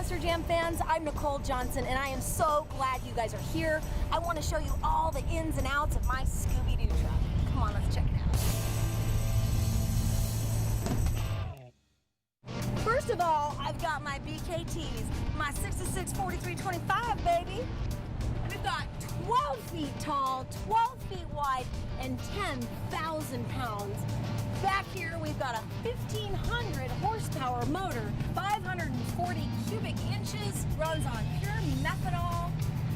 Monster Jam fans, I'm Nicole Johnson and I am so glad you guys are here. I want to show you all the ins and outs of my Scooby Doo truck. Come on, let's check it out. First of all, I've got my BKTs, my 66 4325, baby. We've got 12 feet tall, 12 feet wide, and 10,000 pounds. Back here, we've got a 1,500 horsepower motor, 540 cubic inches, runs on pure methanol.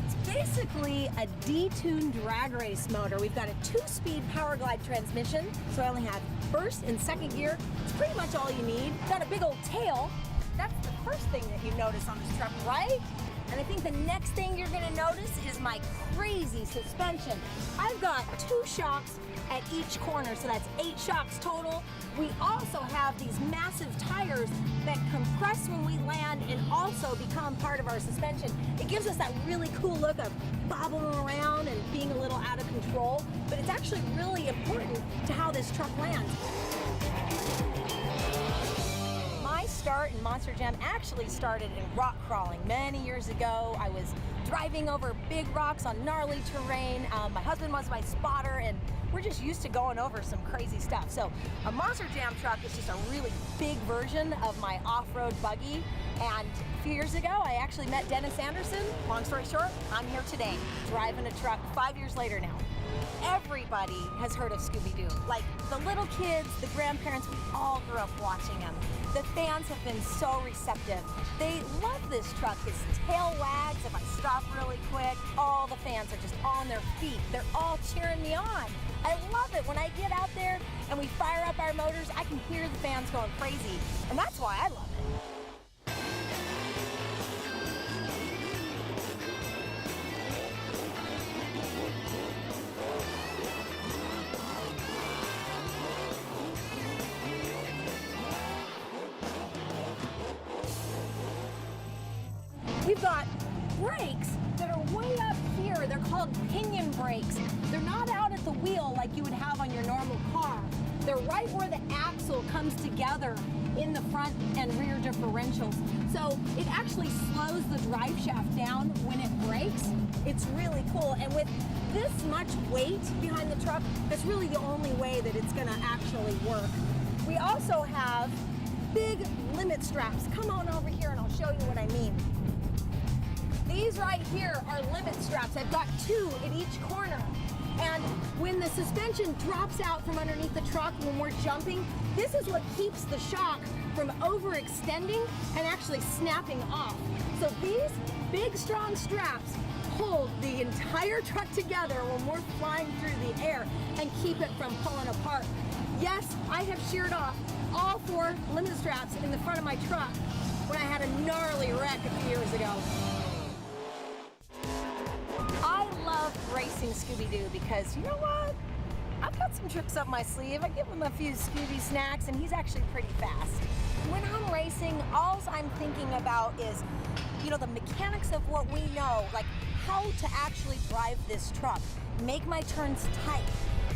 It's basically a detuned drag race motor. We've got a 2-speed power glide transmission, so I only have first and second gear. It's pretty much all you need. Got a big old tail. That's the first thing that you notice on this truck, right? And I think the next thing you're gonna notice is my crazy suspension. I've got 2 shocks at each corner, so that's 8 shocks total. We also have these massive tires that compress when we land and also become part of our suspension. It gives us that really cool look of bobbling around and being a little out of control, but it's actually really important to how this truck lands. My start in Monster Jam actually started in rock crawling many years ago. I was driving over big rocks on gnarly terrain. My husband was my spotter and we're just used to going over some crazy stuff. So a Monster Jam truck is just a really big version of my off-road buggy. And a few years ago, I actually met Dennis Anderson. Long story short, I'm here today, driving a truck 5 years later now. Everybody has heard of Scooby Doo. Like the little kids, the grandparents, we all grew up watching them. The fans have been so receptive. They love this truck. His tail wags if I stop really quick. All the fans are just on their feet. They're all cheering me on. I love it. When I get out there and we fire up our motors, I can hear the fans going crazy. And that's why I love it. We've got brakes that are way up here. They're called pinion brakes. They're not out at the wheel like you would have on your normal car. They're right where the axle comes together in the front and rear differentials. So it actually slows the drive shaft down when it brakes. It's really cool. And with this much weight behind the truck, that's really the only way that it's gonna actually work. We also have big limit straps. Come on over here and I'll show you what I mean. These right here are limit straps. I've got 2 in each corner. And when the suspension drops out from underneath the truck when we're jumping, this is what keeps the shock from overextending and actually snapping off. So these big, strong straps hold the entire truck together when we're flying through the air and keep it from pulling apart. Yes, I have sheared off all 4 limit straps in the front of my truck when I had a gnarly wreck a few years ago. I love racing Scooby Doo because, you know what? I've got some tricks up my sleeve. I give him a few Scooby snacks and he's actually pretty fast. When I'm racing, all I'm thinking about is, you know, the mechanics of what we know, like how to actually drive this truck, make my turns tight,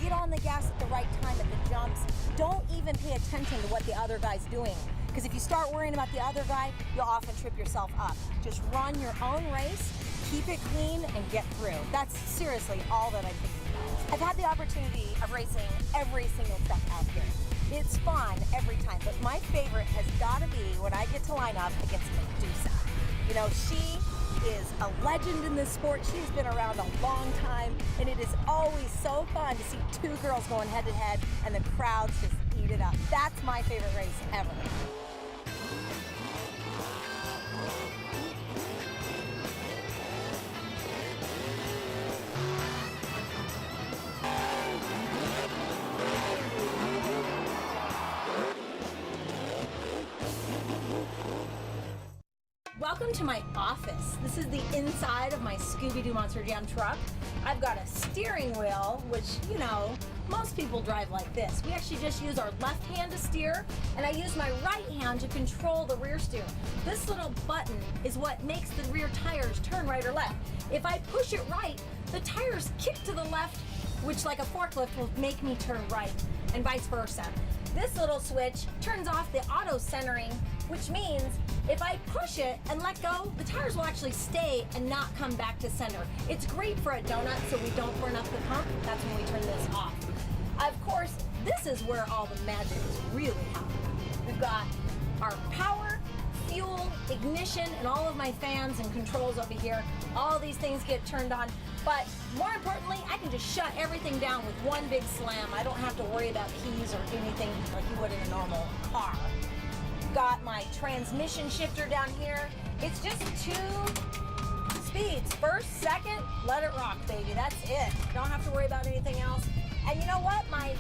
get on the gas at the right time at the jumps. Don't even pay attention to what the other guy's doing. Because if you start worrying about the other guy, you'll often trip yourself up. Just run your own race, keep it clean, and get through. That's seriously all that I'm thinking about. I've had the opportunity of racing every single step out here. It's fun every time, but my favorite has got to be when I get to line up against Medusa. You know, she is a legend in this sport. She's been around a long time, and it is always so fun to see 2 girls going head to head, and the crowds just eat it up. That's my favorite race ever. Welcome to my office. This is the inside of my Scooby Doo Monster Jam truck. I've got a steering wheel, which, you know, most people drive like this. We actually just use our left hand to steer, and I use my right hand to control the rear steer. This little button is what makes the rear tires turn right or left. If I push it right, the tires kick to the left, which like a forklift will make me turn right. and vice versa. This little switch turns off the auto centering, which means if I push it and let go, the tires will actually stay and not come back to center. It's great for a donut so we don't burn up the pump. That's when we turn this off. Of course, this is where all the magic is really happening. We've got our power, fuel, ignition, and all of my fans and controls over here. All these things get turned on. But more importantly, I can just shut everything down with one big slam. I don't have to worry about keys or anything like you would in a normal car. Got my transmission shifter down here. It's just 2 speeds. First, second, let it rock, baby. That's it. Don't have to worry about anything else. And you know what? My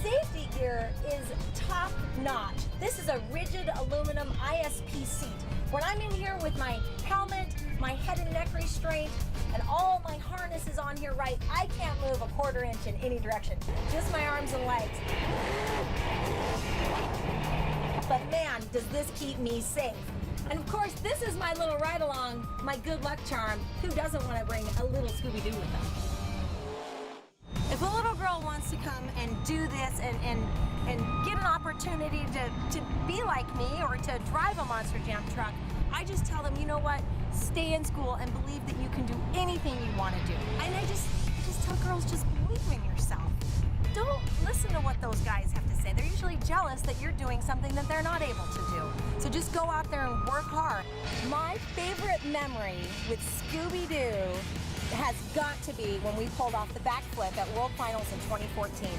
safety gear is top notch. This is a rigid aluminum ISP seat. When I'm in here with my helmet, my head and neck restraint, and all my harness is on here right, I can't move a 1/4 inch in any direction. Just my arms and legs. But man, does this keep me safe. And of course, this is my little ride-along, my good luck charm. Who doesn't want to bring a little Scooby Doo with them? If a little girl wants to come and do this and get an opportunity to be like me or to drive a Monster Jam truck, I just tell them, you know what, stay in school and believe that you can do anything you want to do. And I just tell girls, just believe in yourself. Don't listen to what those guys have to say. They're usually jealous that you're doing something that they're not able to do. So just go out there and work hard. My favorite memory with Scooby Doo has got to be when we pulled off the backflip at World Finals in 2014.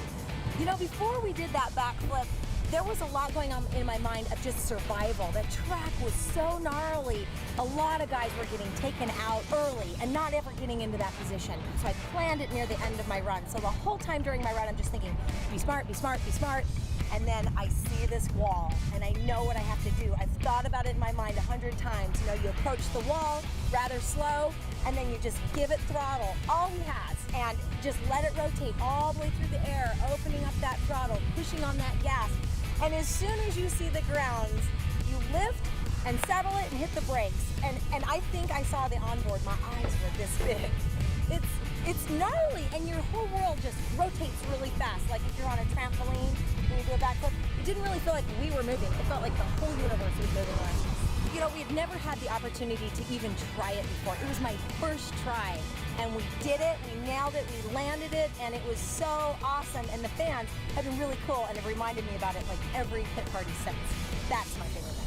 You know, before we did that backflip, there was a lot going on in my mind of just survival. The track was so gnarly. A lot of guys were getting taken out early and not ever getting into that position. So I planned it near the end of my run. So the whole time during my run, I'm just thinking, be smart, be smart, be smart. And then I see this wall and I know what I have to do. I've thought about it in my mind 100 times. You know, you approach the wall rather slow and then you just give it throttle, all he has, and just let it rotate all the way through the air, opening up that throttle, pushing on that gas. And as soon as you see the grounds, you lift and settle it and hit the brakes. And I think I saw the onboard. My eyes were this big. It's gnarly, and your whole world just rotates really fast. Like if you're on a trampoline and you do a backflip, it didn't really feel like we were moving. It felt like the whole universe was moving around us. You know, we had never had the opportunity to even try it before. It was my first try, and we did it, we nailed it, we landed it, and it was so awesome. And the fans have been really cool, and have reminded me about it like every pit party since. That's my favorite memory.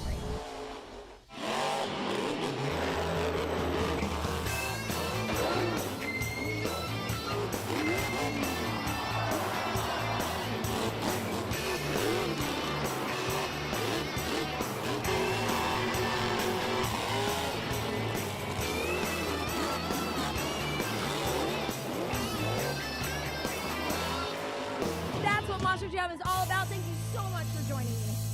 Monster Jam is all about. Thank you so much for joining me.